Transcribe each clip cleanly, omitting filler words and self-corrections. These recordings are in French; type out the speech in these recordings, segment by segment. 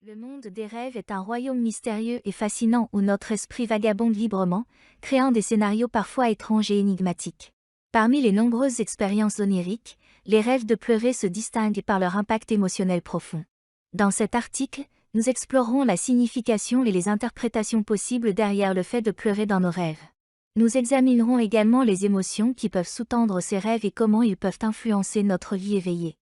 Le monde des rêves est un royaume mystérieux et fascinant où notre esprit vagabonde librement, créant des scénarios parfois étranges et énigmatiques. Parmi les nombreuses expériences oniriques, les rêves de pleurer se distinguent par leur impact émotionnel profond. Dans cet article, nous explorerons la signification et les interprétations possibles derrière le fait de pleurer dans nos rêves. Nous examinerons également les émotions qui peuvent sous-tendre ces rêves et comment ils peuvent influencer notre vie éveillée.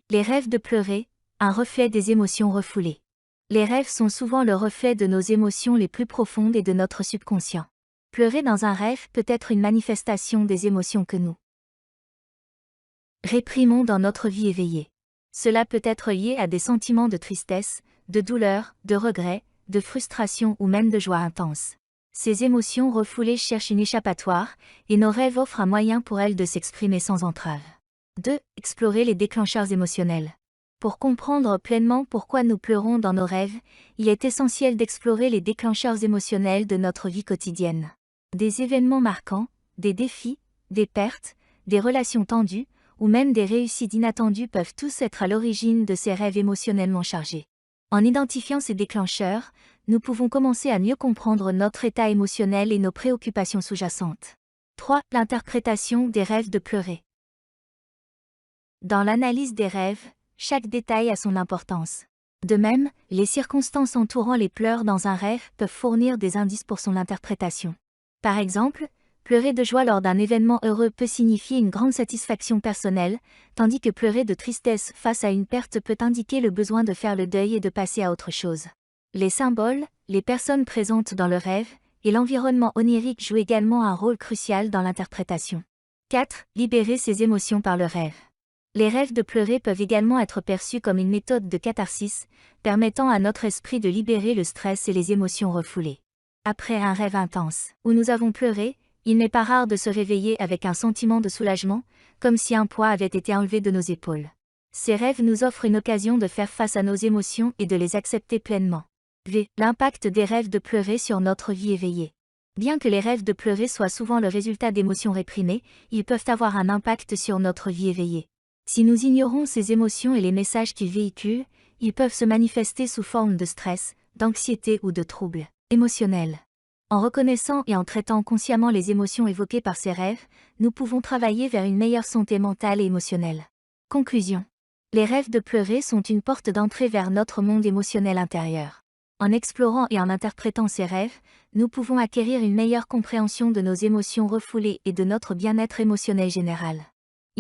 Les rêves de pleurer, un reflet des émotions refoulées. Les rêves sont souvent le reflet de nos émotions les plus profondes et de notre subconscient. Pleurer dans un rêve peut être une manifestation des émotions que nous réprimons dans notre vie éveillée. Cela peut être lié à des sentiments de tristesse, de douleur, de regret, de frustration ou même de joie intense. Ces émotions refoulées cherchent une échappatoire, et nos rêves offrent un moyen pour elles de s'exprimer sans entrave. 2. Explorer les déclencheurs émotionnels. Pour comprendre pleinement pourquoi nous pleurons dans nos rêves, il est essentiel d'explorer les déclencheurs émotionnels de notre vie quotidienne. Des événements marquants, des défis, des pertes, des relations tendues, ou même des réussites inattendues peuvent tous être à l'origine de ces rêves émotionnellement chargés. En identifiant ces déclencheurs, nous pouvons commencer à mieux comprendre notre état émotionnel et nos préoccupations sous-jacentes. 3. L'interprétation des rêves de pleurer. Dans l'analyse des rêves, chaque détail a son importance. De même, les circonstances entourant les pleurs dans un rêve peuvent fournir des indices pour son interprétation. Par exemple, pleurer de joie lors d'un événement heureux peut signifier une grande satisfaction personnelle, tandis que pleurer de tristesse face à une perte peut indiquer le besoin de faire le deuil et de passer à autre chose. Les symboles, les personnes présentes dans le rêve, et l'environnement onirique jouent également un rôle crucial dans l'interprétation. 4. Libérer ses émotions par le rêve. Les rêves de pleurer peuvent également être perçus comme une méthode de catharsis, permettant à notre esprit de libérer le stress et les émotions refoulées. Après un rêve intense, où nous avons pleuré, il n'est pas rare de se réveiller avec un sentiment de soulagement, comme si un poids avait été enlevé de nos épaules. Ces rêves nous offrent une occasion de faire face à nos émotions et de les accepter pleinement. L'impact des rêves de pleurer sur notre vie éveillée. Bien que les rêves de pleurer soient souvent le résultat d'émotions réprimées, ils peuvent avoir un impact sur notre vie éveillée. Si nous ignorons ces émotions et les messages qu'ils véhiculent, ils peuvent se manifester sous forme de stress, d'anxiété ou de troubles émotionnels. En reconnaissant et en traitant consciemment les émotions évoquées par ces rêves, nous pouvons travailler vers une meilleure santé mentale et émotionnelle. Conclusion. Les rêves de pleurer sont une porte d'entrée vers notre monde émotionnel intérieur. En explorant et en interprétant ces rêves, nous pouvons acquérir une meilleure compréhension de nos émotions refoulées et de notre bien-être émotionnel général.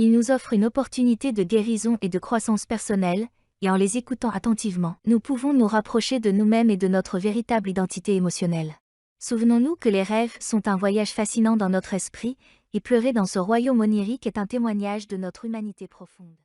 Ils nous offrent une opportunité de guérison et de croissance personnelle, et en les écoutant attentivement, nous pouvons nous rapprocher de nous-mêmes et de notre véritable identité émotionnelle. Souvenons-nous que les rêves sont un voyage fascinant dans notre esprit, et pleurer dans ce royaume onirique est un témoignage de notre humanité profonde.